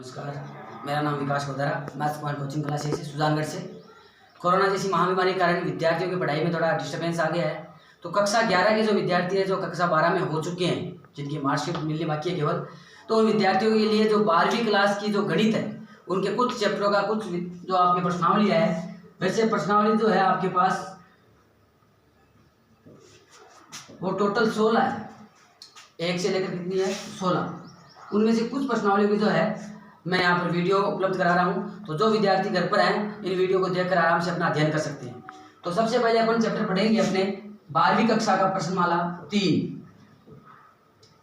नमस्कार, मेरा नाम Vikas Godara, maths point coaching classes से सुजानगढ़ से। कोरोना जैसी महामारी के कारण विद्यार्थियों की पढ़ाई में थोड़ा डिस्टर्बेंस आ गया है। तो कक्षा 11 के जो विद्यार्थी हैं जो कक्षा 12 में हो चुके हैं, जिनकी मार्कशीट मिलनी बाकी है केवल, तो उन विद्यार्थियों के लिए जो 12वीं क्लास की जो गणित है उनके कुछ चैप्टरों का कुछ जो आपके प्रश्नावली है, वैसे प्रश्नावली जो है आपके पास वो टोटल 16 है, 1 से लेकर कितनी है 16। उनमें से कुछ प्रश्नावली की जो है मैं यहाँ पर वीडियो उपलब्ध करा रहा हूँ, तो जो विद्यार्थी घर पर हैं इन वीडियो को देखकर आराम से अपना अध्ययन कर सकते हैं। तो सबसे पहले अपन चैप्टर पढ़ेंगे अपने 12वीं कक्षा का प्रश्नमाला 3,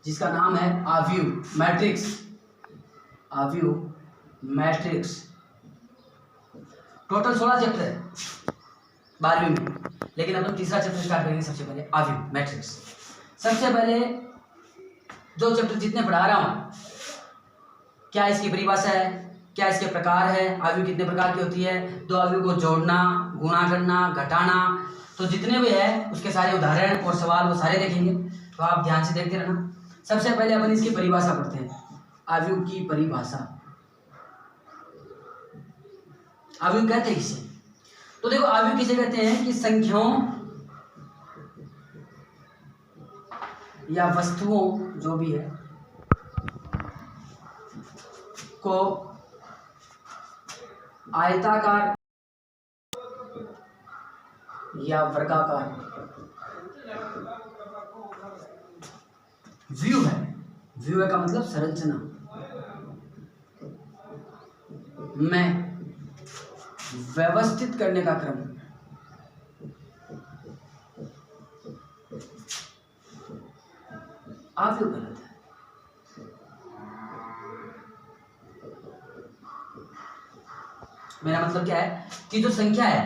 जिसका नाम है आव्यूह मैट्रिक्स। आव्यूह मैट्रिक्स टोटल 16 चैप्टर है 12वीं में, लेकिन अपन तीसरा चैप्टर स्टार्ट करेंगे। सबसे पहले आव्यूह मैट्रिक्स। सबसे पहले जो चैप्टर जितने पढ़ा रहा हूँ, क्या इसकी परिभाषा है, क्या इसके प्रकार है, आव्यूह कितने प्रकार की होती है, दो आव्यूह को जोड़ना, गुणा करना, घटाना, तो जितने भी है उसके सारे उदाहरण और सवाल वो सारे देखेंगे। तो आप ध्यान से देखते रहना। सबसे पहले अपन इसकी परिभाषा पढ़ते हैं, आव्यूह की परिभाषा। आव्यूह कहते हैं किसे? तो देखो, आव्यूह किसे कहते हैं कि संख्याओं या वस्तुओं जो भी है को आयताकार या वर्गाकार व्यू है। व्यू का मतलब संरचना में व्यवस्थित करने का क्रम। आव्यूह गलत है। मेरा मतलब क्या है कि जो संख्या है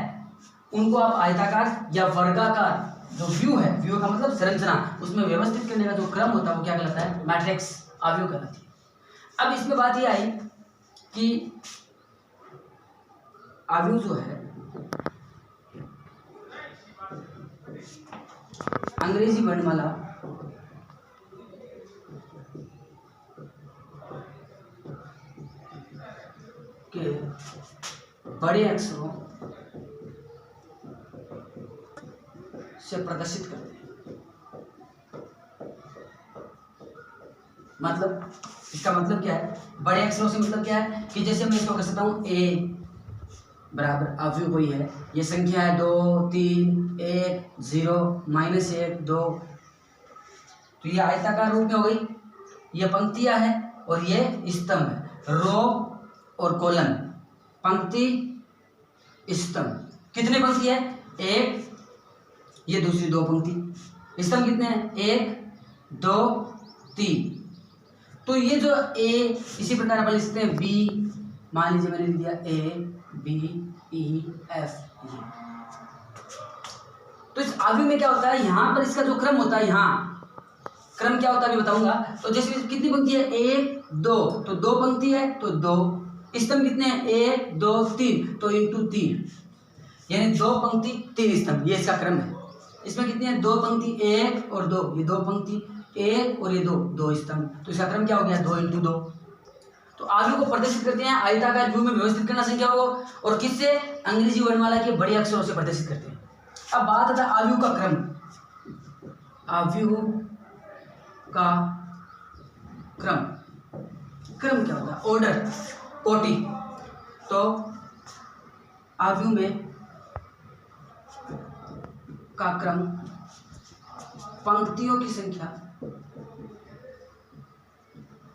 उनको आप आयताकार या वर्गाकार, जो व्यू है, व्यू का मतलब संरचना, उसमें व्यवस्थित करने का जो क्रम होता है वो क्या कहलाता है? मैट्रिक्स, आव्यूह कहलाती है। अब इसमें बात ये आई कि आव्यूह जो है अंग्रेजी वर्णमाला के बड़े अक्षरों से प्रदर्शित करते हैं। मतलब इसका मतलब क्या है? बड़े अक्षरों से मतलब क्या है कि जैसे मैं इसको कह सकता हूँ a बराबर आव्यूह कोई है, ये संख्या है 2 3 1 0 -1 2, तो ये आयताकार रूप में हो गई, ये पंक्तियां हैं और ये स्तंभ है, रो और कॉलम, पंक्ति स्तंभ। कितने पंक्ति है? 1, ये दूसरी 2 पंक्ति। स्तंभ कितने हैं? 1 2 3। तो ये जो A, इसी प्रकार अपन लिखते हैं B, मान लीजिए मैंने लिख दिया A B E F, तो इस आव्यूह में क्या होता है, यहाँ पर इसका जो क्रम होता है, यहाँ क्रम क्या होता है अभी बताऊंगा। तो जैसे कितनी पंक्ति है? 1 2, तो 2 पंक्ति है तो 2। स्तंभ कितने हैं? 1 2 3, तो इंटू 3, यानी 2 पंक्ति 3 स्तंभ, ये इसका क्रम है। इसमें कितनी है? 2 पंक्ति 1 और 2, ये 2 पंक्ति 1 और ये 2 स्तंभ, तो इसका क्रम क्या हो गया? 2 इंटू 2। तो आव्यूह को प्रदर्शित करते हैं आयताकार व्यू में व्यवस्थित करना संख्याओं को, और किससे? अंग्रेजी वर्णमाला के बड़े अक्षरों से प्रदर्शित करते हैं। अब बात आता है आव्यूह का क्रम। आव्यूह का क्रम, क्रम क्या होता है? ऑर्डर, कोटि। तो आव्यूह में का क्रम पंक्तियों की संख्या,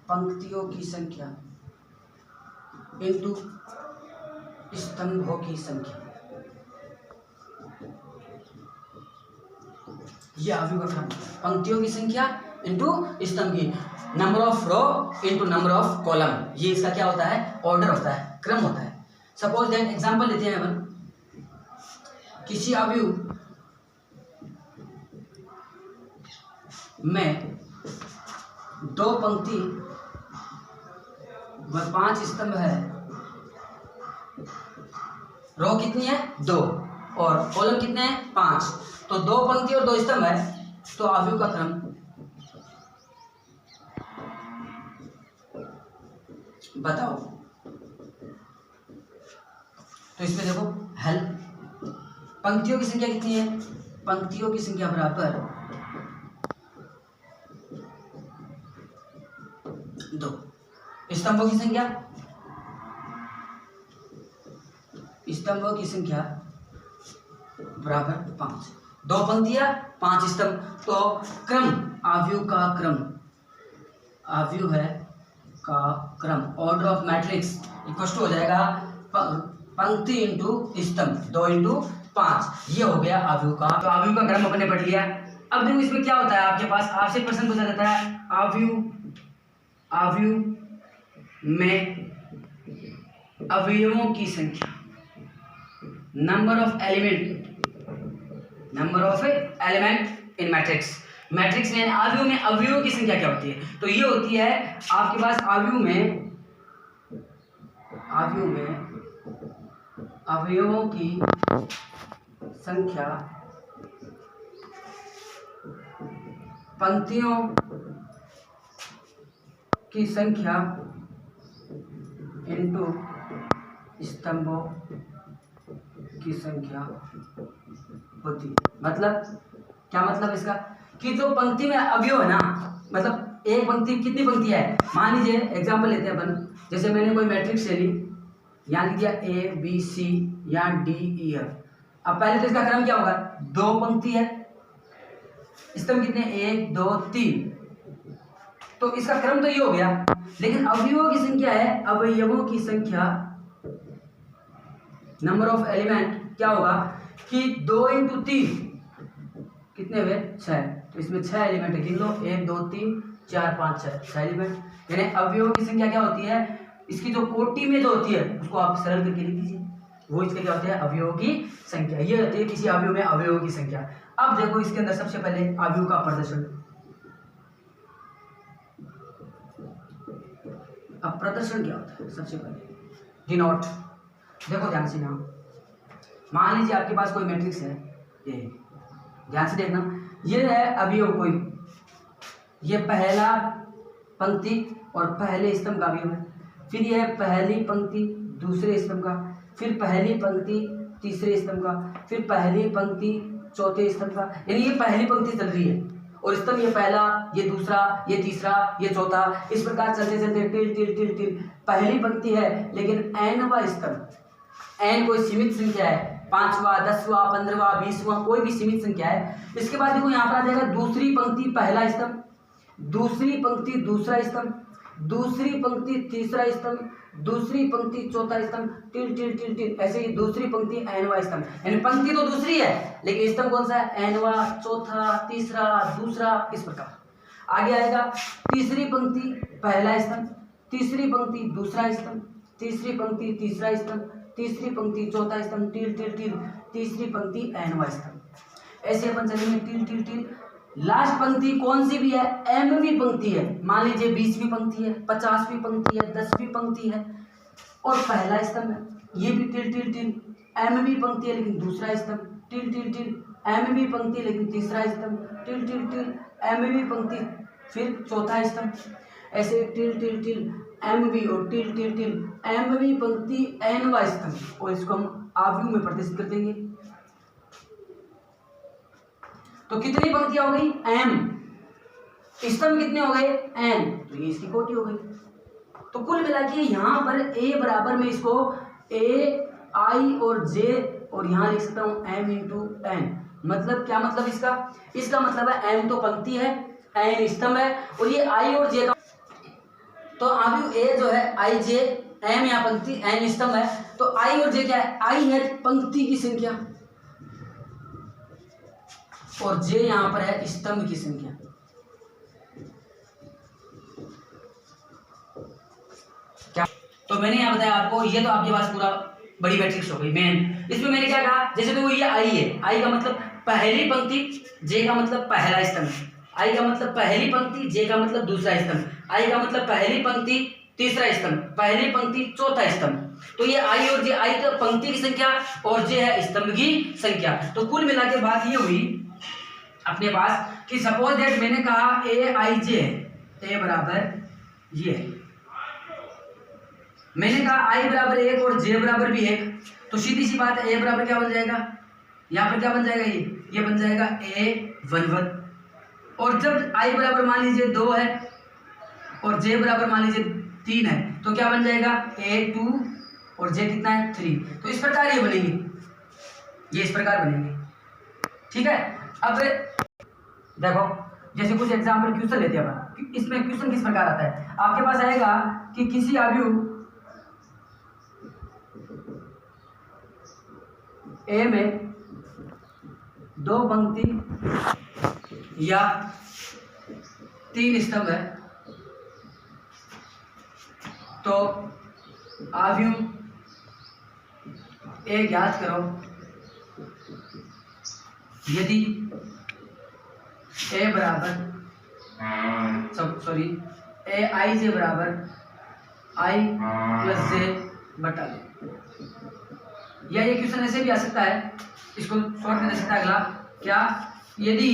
पंक्तियों की संख्या इंटू स्तंभों की संख्या, ये आव्यूह का क्रम। पंक्तियों की संख्या इंटू स्तंभ की, number of row into number of column, ये इसका क्या होता है? ऑर्डर होता है, क्रम होता है। सपोज दैट एग्जांपल लेते हैं अपन, किसी आव्यूह में 2 पंक्ति व 5 स्तंभ है, रो कितनी है? 2, और कॉलम कितने हैं? 5, तो 2 पंक्ति और 2 स्तंभ है, तो आव्यूह का क्रम बताओ। तो इसमें देखो हेल्प, पंक्तियों की संख्या कितनी है, पंक्तियों की संख्या बराबर 2, स्तंभों की संख्या, स्तंभों की संख्या बराबर 5, 2 पंक्तियां 5 स्तंभ। तो क्रम, आव्यूह का क्रम, आव्यूह है का क्रम, order of matrix equal to हो जाएगा पंक्ति इंटू स्तंभ, 2 इंटू 5, ये हो गया आव्यूह का। तो आव्यूह का क्रम अपने पढ़ लिया। अब देखो इसमें क्या होता है, आपके पास आपसे प्रश्न पूछा जाता है आव्यूह में अवयवों की संख्या, number of element in matrix. Matrix में आव्यूह में अवयवों की संख्या क्या होती है, तो ये होती है आपके पास आव्यूह में अवयवों की संख्या पंक्तियों की संख्या इनटू स्तंभों की संख्या होती है। मतलब क्या मतलब इसका, कि जो पंक्ति में अवयव है ना, मतलब एक पंक्ति कितनी पंक्ति है, मान लीजिए एग्जांपल लेते हैं अपन, जैसे मैंने कोई मैट्रिक्स ले ली, यहाँ लिख दिया A B C या D E F। अब पहले तो इसका क्रम क्या होगा, 2 पंक्ति है, स्तंभ कितने 1 2 3, तो इसका क्रम तो ये हो गया। लेकिन अवयवों की संख्या है, अवयवों की संख्या नंबर ऑफ एलिमेंट क्या होगा कि 2 इंटू 3 कितने हुए 6, तो इसमें 6 एलिमेंट है, गिन लो 1 2 3 4 5 6 एलिमेंट। यानी अवयवों की संख्या क्या होती है, इसकी जो कोटि में जो होती है उसको आप सरल करके लिख दीजिए, वो इसके क्या होते हैं अवयवों की संख्या, ये होती है किसी अवयव में अवयवों की संख्या। अब देखो इसके अंदर सबसे पहले अवयव का प्रदर्शन, अब प्रदर्शन क्या होता है, सबसे पहले डिनोट, देखो ध्यान से ना, मान लीजिए आपके पास कोई मैट्रिक्स है, ये ध्यान से देखना, ये है अवयव कोई, ये पहला पंक्ति और पहले स्तंभ का अवयव है, फिर यह पहली पंक्ति दूसरे स्तंभ का, फिर पहली पंक्ति तीसरे स्तंभ का, फिर पहली पंक्ति चौथे स्तंभ का, यानी ये पहली पंक्ति चल रही है और स्तंभ ये पहला, ये दूसरा, ये तीसरा, ये चौथा, इस प्रकार चलते चलते टिल टिल टिल टिल पहली पंक्ति है, लेकिन एनवा स्तंभ, एन कोई सीमित संख्या है, 5वां 10वां 15वां 20वां कोई भी सीमित संख्या है। इसके बाद देखो यहाँ पर आ जाएगा दूसरी पंक्ति पहला स्तंभ, दूसरी पंक्ति दूसरा स्तंभ, दूसरी पंक्ति तीसरा स्तंभ, दूसरी पंक्ति चौथा स्तंभ, टिल टिल टिल टिल, ऐसे ही दूसरी पंक्ति एनवा स्तंभ, यानी पंक्ति तो दूसरी है लेकिन स्तंभ कौन सा है, एनवा, चौथा, तीसरा, दूसरा, इस प्रकार। आगे आएगा तीसरी पंक्ति पहला स्तंभ, तीसरी पंक्ति दूसरा स्तंभ, तीसरी पंक्ति तीसरा स्तंभ, तीसरी पंक्ति चौथा स्तंभ, टिल टिल टिल, तीसरी पंक्ति एनवा स्तंभ, ऐसे अपन चलेंगे टिल टिल टिल। लास्ट पंक्ति कौन सी भी है, एमवी पंक्ति है, मान लीजिए 20वीं पंक्ति है, 50वीं पंक्ति है, 10वीं पंक्ति है और पहला स्तंभ है, ये भी टिल टिल टिल, एमवी पंक्ति है लेकिन दूसरा स्तंभ, टिल टिल टिल, एमवी पंक्ति लेकिन तीसरा स्तंभ, टिल टिल टिल, एमवी पंक्ति फिर चौथा स्तंभ, ऐसे टिल टिल टिल एमवी और टिल टिल टिल एमवी पंक्ति एनवा स्तंभ, और इसको हम आव्यूह में प्रदर्शित कर देंगे। तो कितनी पंक्तियां हो गई, एम, स्तंभ कितने हो गए, एन, तो ये इसकी कोटि हो गई। तो कुल मिला के यहाँ पर ए बराबर में इसको ए आई और जे और यहाँ लिख सकता हूँ एम इंटू एन। मतलब क्या मतलब इसका मतलब है एम तो पंक्ति है, एन स्तंभ है और ये आई और जे का, तो आव्यूह ए जो है आई जे, एम या पंक्ति, एन स्तंभ है, तो आई और जे क्या है, आई है पंक्ति की संख्या और जे यहां पर है स्तंभ की संख्या। क्या, तो मैंने यहां बताया आपको, ये तो आपके पास पूरा बड़ी मैट्रिक्स हो गई मेन। इसमें मैंने क्या कहा, जैसे देखो ये आई है, आई का मतलब पहली पंक्ति, जे का मतलब पहला स्तंभ, आई का मतलब पहली पंक्ति, जे का मतलब दूसरा स्तंभ, आई का मतलब पहली पंक्ति तीसरा स्तंभ, पहली पंक्ति चौथा स्तंभ। तो ये आई और जे, आई तो पंक्ति की संख्या और जे है स्तंभ की संख्या। तो कुल मिला के बात ये हुई अपने पास कि सपोज दैट मैंने कहा ए आई जे, ए बराबर ये मैंने कहा i बराबर 1 और j बराबर भी 1, तो सीधी सी बात है a बराबर क्या बन जाएगा, यहाँ पर क्या बन जाएगा, ये बन जाएगा a11। और जब i बराबर मान लीजिए 2 है और j बराबर मान लीजिए 3 है, तो क्या बन जाएगा a2 और j कितना है 3। तो इस प्रकार ये बनेंगे, ये इस प्रकार बनेंगे। ठीक है, अब देखो जैसे कुछ एग्जाम्पल क्वेश्चन लेते हैं अपन, इसमें क्वेश्चन किस प्रकार आता है, आपके पास आएगा कि किसी अवयव ए में 2 पंक्ति या 3 स्तंभ है, तो अवयव ए ज्ञात करो यदि ए बराबर ए आई जे बराबर आई प्लस जे बटा दो। या ये क्वेश्चन ऐसे भी आ सकता है, इसको शॉर्ट में दे सकता है अगला, क्या यदि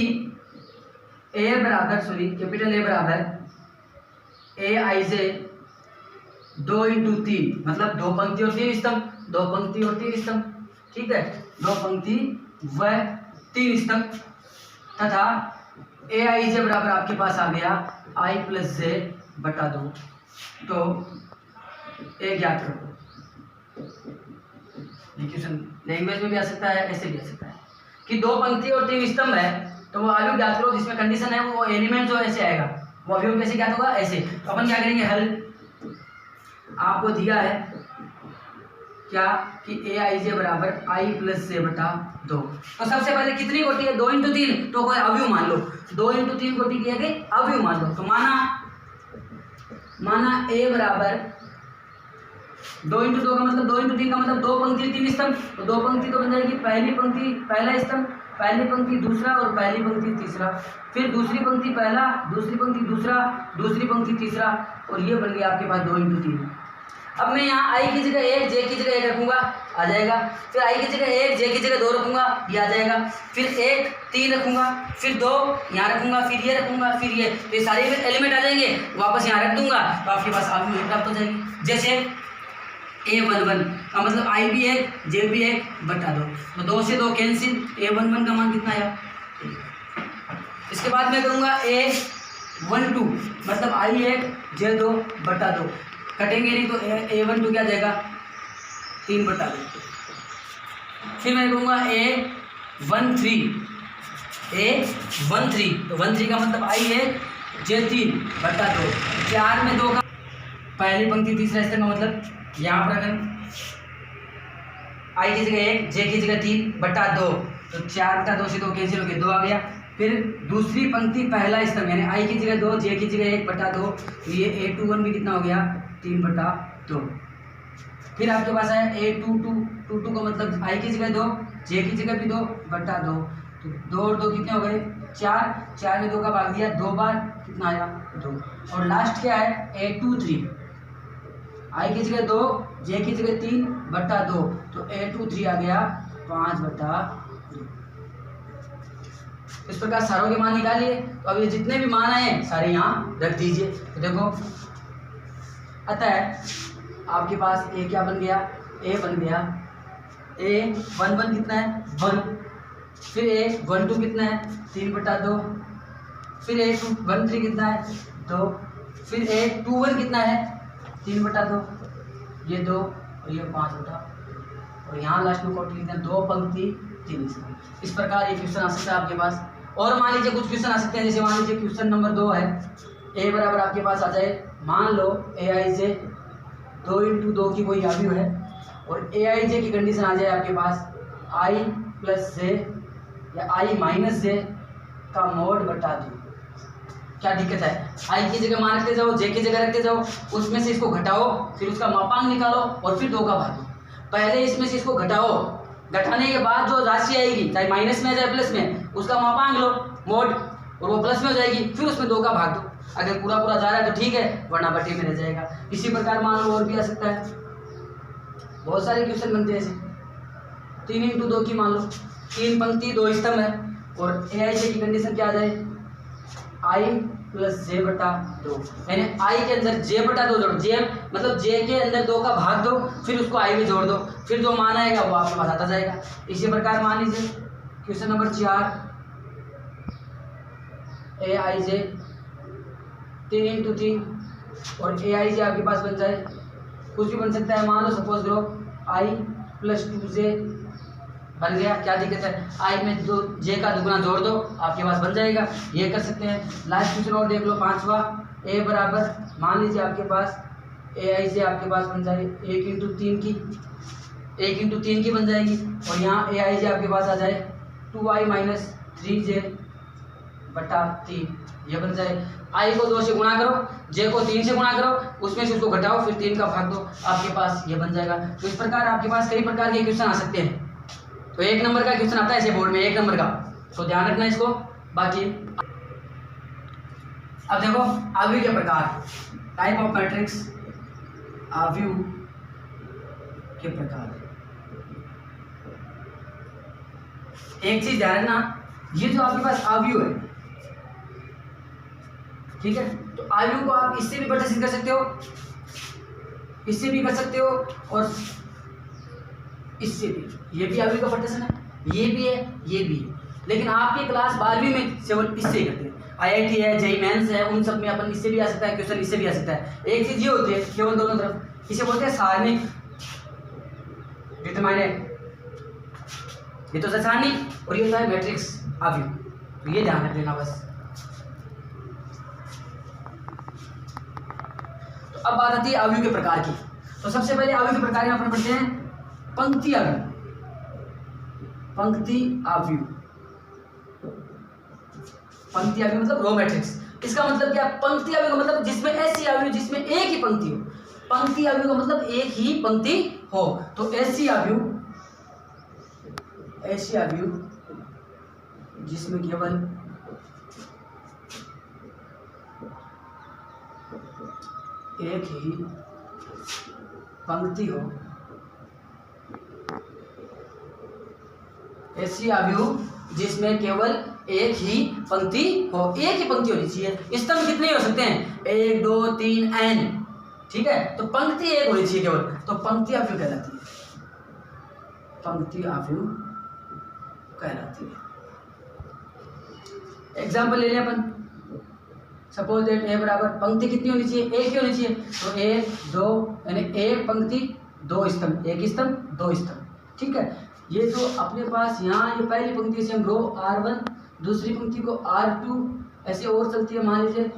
ए बराबर कैपिटल ए बराबर ए आई जे 2 × 3 मतलब 2 पंक्ति और 3 स्तंभ, 2 पंक्ति और 3 स्तंभ, ठीक है, 2 पंक्ति व 3 स्तंभ, तथा ए आई जे बराबर आपके पास आ गया आई प्लस जे बटा 2, तो ए ज्ञात करो। क्वेश्चन लैंग्वेज में भी आ सकता है, ऐसे भी आ सकता है कि 2 पंक्ति और 3 स्तंभ है, तो वो अवयव ज्ञात करो जिसमें कंडीशन है वो एलिमेंट जो ऐसे आएगा, वो अवयव कैसे ज्ञात होगा, ऐसे। तो अपन क्या करेंगे, हल आपको दिया है क्या कि ए आई जे बराबर आई प्लस जे बटा 2, तो सबसे पहले कितनी कोटि है, 2 × 3, तो कोई अवयव मान लो, 2 × 3 कोटि किया गई अवयव मान लो। तो माना ए बराबर 2 × 2 का मतलब 2 × 3 का मतलब 2 पंक्ति 3 स्तंभ, तो 2 पंक्ति तो बन जाएगी पहली पंक्ति पहला स्तंभ, पहली पंक्ति दूसरा और पहली पंक्ति तीसरा, फिर दूसरी पंक्ति पहला, दूसरी पंक्ति दूसरा, दूसरी पंक्ति तीसरा, और ये बन गया आपके पास 2 × 3। अब मैं यहाँ i की जगह 1, j की जगह 1 रखूंगा, आ जाएगा, फिर i की जगह 1, j की जगह 2 रखूंगा, ये आ जाएगा, फिर 1 3 रखूंगा, फिर 2 यहाँ रखूंगा, फिर ये रखूंगा, फिर ये, तो ये सारे एलिमेंट आ जाएंगे, वापस यहाँ रख दूंगा, तो आपके पास अवयव प्राप्त हो जाएगी। जैसे a11 का मतलब i भी 1, j भी 1 बटा 2, तो 2 से 2 कैंसिल, a11 का मान कितना आया। इसके बाद मैं करूँगा a12 मतलब i 1 j 2 बटा 2, कटेंगे नहीं तो a12 क्या जाएगा 3 बटा 2। फिर मैं कहूँगा a13 तो 13 का मतलब i 1 j 3 बटा 2, 4 में 2 का पहली पंक्ति तीसरा स्तंभ का मतलब यहाँ पर अगर i की जगह 1 j की जगह 3 बटा 2, तो 4 बटा 2 से 2 कैंसिल हो गया, 2 आ गया। फिर दूसरी पंक्ति पहला स्तंभ यानी i की जगह 2 j की जगह 1 बटा 2, तो ये a21 भी कितना हो गया 3 बटा 2। फिर आपके पास आया a22 का मतलब i की जगह 2 j की जगह भी 2 बटा 2, तो 2 और 2 कितने हो गए 4, 4 में 2 का भाग दिया 2 बार, कितना आया 2। और लास्ट क्या है a23, i की जगह 2 j की जगह 3 बटा 2, तो a23 आ गया 5 बटा 2। इस प्रकार सारों के मान निकालिए। तो अब ये जितने भी मान आए सारे यहाँ रख दीजिए। तो देखो अतः आपके पास a क्या बन गया, a बन गया a11 कितना है 1, फिर a12 कितना है 3 बटा 2, फिर a13 कितना है 2, फिर a21 कितना है 3 बटा 2, ये 2 और ये 5 बटा, और यहाँ लास्ट में कोटि लिखते हैं 2 पंक्ति 3 स्तंभ। इस प्रकार ये क्वेश्चन आ सकता है आपके पास। और मान लीजिए कुछ क्वेश्चन आ सकते हैं, जैसे मान लीजिए क्वेश्चन नंबर 2 है, a बराबर आपके पास आ जाए, मान लो ए आई जे 2 × 2 की कोई अवयव है, और ए आई जे की कंडीशन आ जाए आपके पास i प्लस जे या i माइनस जे का मोड बटा 2। क्या दिक्कत है, i की जगह मान रखते जाओ, j की जगह रखते जाओ, उसमें से इसको घटाओ, फिर उसका मापांक निकालो और फिर 2 का भागो। पहले इसमें से इसको घटाओ, घटाने के बाद जो राशि आएगी चाहे माइनस में आ जाए प्लस में, उसका मापांक लो मोड, और वो प्लस में हो जाएगी, फिर उसमें 2 का भाग दो। अगर पूरा पूरा जा रहा है तो ठीक है, वरना बटे में रह जाएगा। इसी प्रकार मान लो और भी आ सकता है, बहुत सारे क्वेश्चन बनते हैं ऐसे। 3 × 2 की मान लो, 3 पंक्ति 2 स्तंभ है, और ए आई जे की कंडीशन क्या आ जाए i प्लस जे बटा 2, यानी आई के अंदर जे बटा 2 जोड़ो, जे मतलब जे के अंदर 2 का भाग दो, फिर उसको आई में जोड़ दो, फिर जो मान आएगा वो आपके पास आता जाएगा। इसी प्रकार मान लीजिए क्वेश्चन नंबर 4 ए आई जे 3 इंटू 3 और ए आई जे आपके पास बन जाए कुछ भी बन सकता है, मान लो सपोज करो आई प्लस 2 जे बन गया, क्या दिक्कत है, आई में दो जे का दुगुना जोड़ दो आपके पास बन जाएगा, ये कर सकते हैं। लास्ट क्वेश्चन और देख लो 5वां, ए बराबर मान लीजिए आपके पास ए आई जे आपके पास बन जाए 1 इंटू 3 की बन जाएगी और यहाँ ए आई जे आपके पास आ जाए 2i माइनस 3j बटा 3, ये बन जाए। आई को 2 से गुणा करो, जे को 3 से गुणा करो, उसमें से उसको घटाओ, फिर 3 का भाग दो, आपके पास ये बन जाएगा। तो इस प्रकार आपके पास कई प्रकार के क्वेश्चन आ सकते हैं। तो 1 नंबर का क्वेश्चन आता है ऐसे बोर्ड में 1 नंबर का, तो ध्यान रखना इसको। बाकी अब देखो आव्यूह के प्रकार, टाइप ऑफ मैट्रिक्स, आव्यूह के प्रकार। एक चीज ध्यान रखना, ये जो आपके पास आव्यूह है, ठीक है, तो आव्यूह को आप इससे भी प्रदर्शित कर सकते हो, इससे भी कर सकते हो और इससे भी, ये भी आव्यूह का प्रदर्शन है, ये भी है, ये भी है। लेकिन आपकी क्लास 12वीं में केवल इससे ही करते हैं। आईआईटी है, जेईई मेंस है, उन सब में अपन इससे भी आ सकता है क्वेश्चन, इससे भी आ सकता है। एक चीज ये होती है केवल दोनों तरफ, इसे बोलते हैं सारणिक डिटरमिनेंट, ये तो सारणिक और ये होता है मैट्रिक्स आव्यूह, तो ये ध्यान रख लेना बस। तो अब बात आती है आव्यूह के प्रकार की। तो सबसे पहले आव्यूह के प्रकार यहाँ पर पढ़ते हैं पंक्ति आव्यूह। पंक्ति आव्यूह, पंक्ति आव्यूह मतलब रो मैट्रिक्स। इसका मतलब क्या, पंक्ति आव्यूह का मतलब जिसमें ऐसी आव्यूह जिसमें एक ही पंक्ति हो। पंक्ति आव्यूह का मतलब एक ही पंक्ति हो। तो ऐसी आव्यूह जिसमें केवल एक ही पंक्ति हो, ऐसी आव्यूह जिसमें केवल एक ही पंक्ति हो, एक ही पंक्ति होनी चाहिए। स्तंभ कितने हो सकते हैं, 1 2 3 n, ठीक है, तो पंक्ति एक होनी चाहिए केवल, तो पंक्ति आव्यूह कहलाती है, पंक्ति आव्यूह कहलाती है। एग्जाम्पल ले लें अपन, सपोज दैट ए बराबर, पंक्ति कितनी होनी चाहिए, एक ही होनी चाहिए, तो 1 2 यानी एक पंक्ति 2 स्तंभ, एक स्तंभ 2 स्तंभ, ठीक है। ये जो अपने पास यहाँ ये पहली पंक्ति से हम रो R1, दूसरी पंक्ति को R2 ऐसे और चलती है, मान लीजिए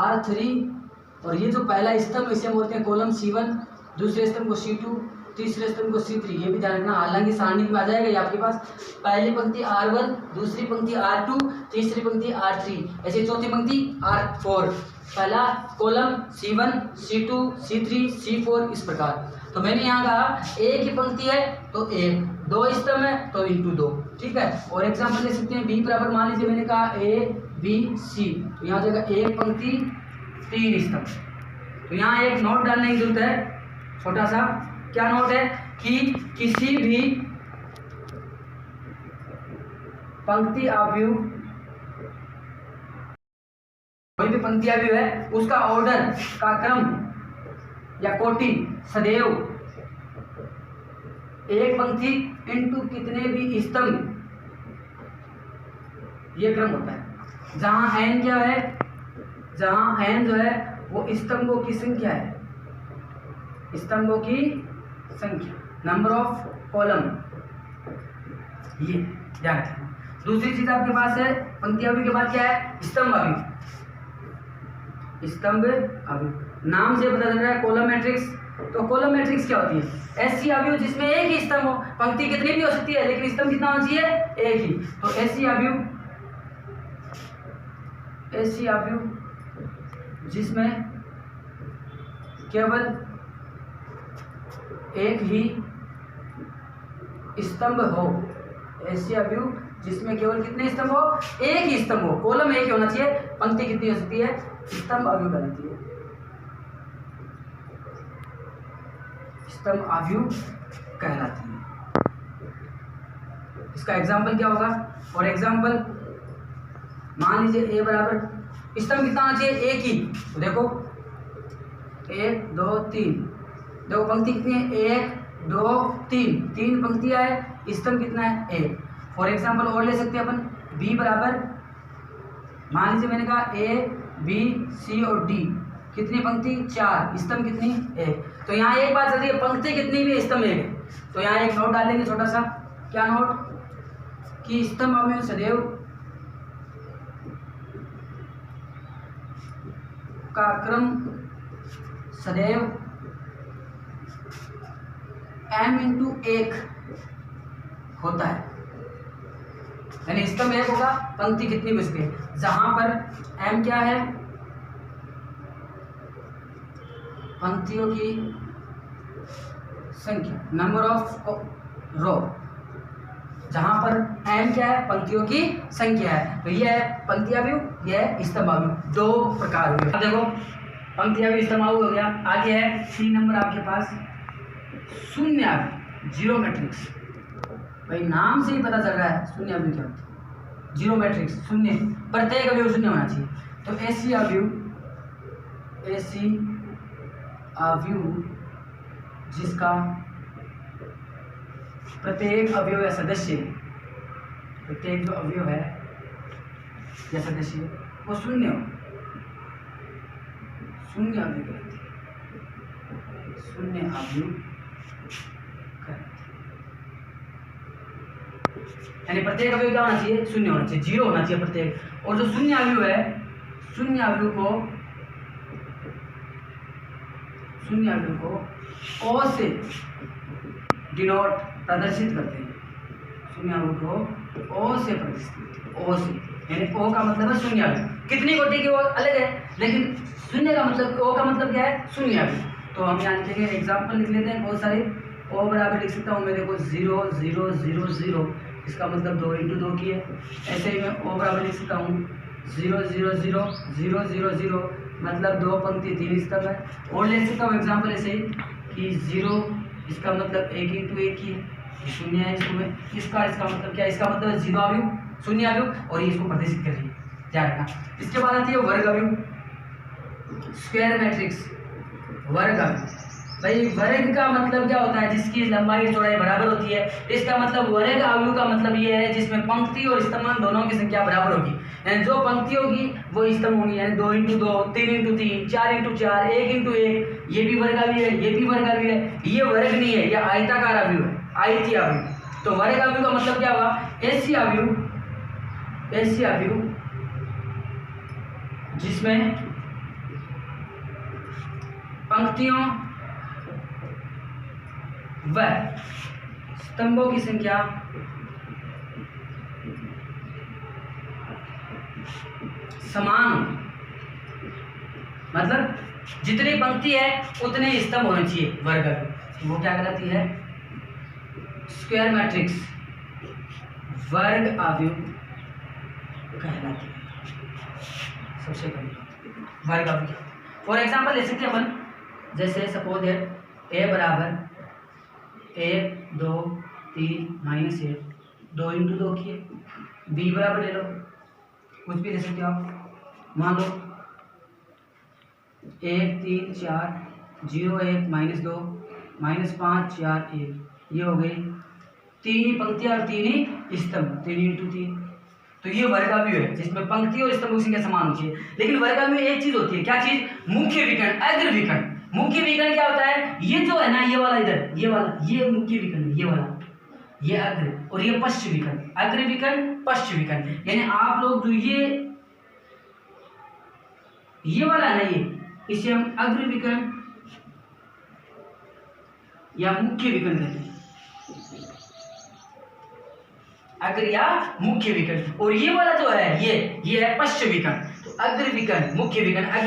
R3, और ये जो पहला स्तंभ इसे हम बोलते हैं कॉलम C1, दूसरे स्तंभ को C2, तीसरे स्तंभ को C3, ये भी ध्यान रखना। हालांकि सारणी में आ जाएगा ये आपके पास, पहली पंक्ति R1, दूसरी पंक्ति R2, तीसरी पंक्ति R3, ऐसे चौथी पंक्ति R4, पहला column C1, C2, C3, C4, इस प्रकार। तो मैंने यहाँ कहा एक ही पंक्ति है तो एक, 2 स्तंभ है तो इंटू 2, ठीक है। और एग्जाम्पल ले सकते हैं B बराबर, मान लीजिए मैंने कहा A B C, तो यहाँ जगह एक पंक्ति 3 स्तंभ। तो यहाँ एक नोट डालने की जरूरत है, छोटा सा। क्या नोट है कि किसी भी पंक्ति आव्यूह, कोई भी पंक्ति आव्यूह है, उसका ऑर्डर का क्रम या कोटि सदैव एक पंक्ति इंटू कितने भी स्तंभ, ये क्रम होता है। जहां n क्या है, जहां n जो है वो स्तंभों की संख्या है, स्तंभों की संख्या, नंबर ऑफ कॉलम, ये ध्यान रखना। दूसरी चीज आपके पास है पंक्ति आव्यूह के बाद क्या है, स्तंभ आव्यूह। स्तंभ आव्यूह नाम से पता चल रहा है कॉलम मैट्रिक्स। तो कॉलम मैट्रिक्स क्या होती है, ऐसी आव्यूह जिसमें एक ही स्तंभ हो, पंक्ति कितनी भी हो सकती है लेकिन स्तंभ कितना होना चाहिए, एक ही। तो ऐसी आव्यूह जिसमें केवल एक ही स्तंभ हो, ऐसी आव्यूह जिसमें केवल कितने स्तंभ हो, एक ही स्तंभ हो, कॉलम एक ही होना चाहिए, पंक्ति कितनी हो सकती है, स्तंभ आव्यूह कहलाती है, स्तंभ आव्यूह कहलाती है। इसका एग्जाम्पल क्या होगा, और एग्जाम्पल मान लीजिए ए बराबर स्तंभ कितना होना चाहिए? एक ही। तो देखो 1 2 3, देखो पंक्ति कितनी है? 1 2 3, 3 पंक्तियां है, स्तंभ कितना है? 1। फॉर एग्जाम्पल और ले सकते हैं अपन, बी बराबर, मान लीजिए मैंने कहा ए बी सी और डी, कितनी पंक्ति? 4, स्तंभ कितनी? 1। तो यहाँ एक बात जल्दी है, पंक्ति कितनी भी स्तंभ 1 है। तो यहाँ एक नोट डालेंगे छोटा सा, क्या नोट? कि स्तंभ अवयव सदैव का क्रम सदैव m×1 होता है, यानी स्तंभ 1 होगा, पंक्ति कितनी भी उसकी है, जहां पर m क्या है? पंक्तियों की संख्या, नंबर ऑफ रो, जहां पर m क्या है? पंक्तियों की संख्या है। तो ये है पंक्ति अवयव, ये है स्तंभ अवयव, 2 प्रकार हुए। अब देखो पंक्ति अवयव स्तंभ अवयव हो गया। आगे है 3 नंबर आपके पास शून्य अवयव, जीरो मैट्रिक्स। भाई नाम से ही पता चल रहा है शून्य अवयव क्या होता है, जीरो मैट्रिक्स, शून्य, प्रत्येक अवयव शून्य होना चाहिए। तो ऐसी अवयव जिसका प्रत्येक अवयव या सदस्य, प्रत्येक जो अवयव है या सदस्य वो शून्य हो, शून्य अवयव कहते हैं, शून्य अवयव कहते हैं। यानी प्रत्येक अवयव क्या होना चाहिए? शून्य होना चाहिए, जीरो होना चाहिए प्रत्येक। और जो शून्य अवयव है, शून्य अवयव को ओ से डिनोट, प्रदर्शित करते हैं। शून्य अवयव को ओ से प्रदर्शित, ओ से, यानी ओ का मतलब है शून्य अवयव। कितनी कोटि की वो अलग है, लेकिन शून्य का मतलब, ओ का मतलब क्या है? शून्य अवयव। तो हम यहाँ लिखेंगे, एग्जाम्पल लिख लेते हैं बहुत सारे। ओ बराबर लिख सकता हूँ मैं, देखो 0 0 0 0, इसका मतलब 2 × 2 की है। ऐसे ही मैं ओ बराबर लिख सकता हूँ 0 0 0 0 0 0, मतलब 2 पंक्ति 3 स्तंभ है। और ले सकता हूँ एग्जाम्पल ऐसे ही कि 0, इसका मतलब 1 × 1 की है, शून्य है इसमें, इसका मतलब क्या है? इसका मतलब है जीरो अवयव, शून्य अवयव, और ये इसको प्रदर्शित कर रही है, ध्यान रखना। इसके बाद आती है वर्ग अवयव, स्क्वायर मैट्रिक्स, वर्ग अवयव। भाई वर्ग का मतलब क्या होता है? जिसकी लंबाई और चौड़ाई बराबर होती है। इसका मतलब वर्ग अवयव का मतलब ये है जिसमें पंक्ति और स्तंभ दोनों की संख्या बराबर होगी, यानी जो पंक्ति होगी वो स्तंभ होंगी, यानी 2 × 2, 3 × 3, 4 × 4, 1 × 1। ये भी वर्ग अवयव है, ये भी वर्ग अवयव है। ये वर्ग नहीं है, ये आयताकार अवयव है, आयतीय अवयव। तो वर्ग अवयव का मतलब क्या हुआ? ऐसी अवयव जिसमें पंक्तियों व स्तंभों की संख्या समान, मतलब जितनी पंक्ति है उतने स्तंभ होने चाहिए, वर्ग अवयव। वो क्या कहलाती है? स्क्वायर मैट्रिक्स, वर्ग अवयव कहलाती है। सबसे पहले वर्ग अवयव। फॉर एग्जाम्पल ले सकते हैं अपन, जैसे सपोज है ए बराबर 1 2 3 -1, 2 × 2 की है। बी बराबर ले लो, कुछ भी ले सकते हो आप, मान लो 1 3 4 0 1 -2 -5 4 1, ये हो गई 3 ही पंक्तियां और 3 ही स्तंभ, 3 × 3। तो ये वर्ग अवयव है जिसमें पंक्ति और स्तंभ की संख्या समान होती है। लेकिन वर्ग अवयव में एक चीज होती है, क्या चीज? मुख्य विकर्ण, अग्र विकर्ण। मुख्य विकर्ण क्या होता है? ये जो है ना, ये वाला, इधर ये वाला, ये मुख्य विकर्ण, ये वाला, ये अग्र, और ये पश्च विकर्ण, अग्र विकर्ण, पश्च विकर्ण। यानी आप लोग जो ये वाला है ना, इसे हम अग्र विकर्ण या मुख्य विकर्ण कहते हैं, अग्र या मुख्य विकर्ण। और ये वाला जो है, ये है पश्च विकर्ण। तो अग्र विकर्ण, मुख्य विकर्ण, अग्र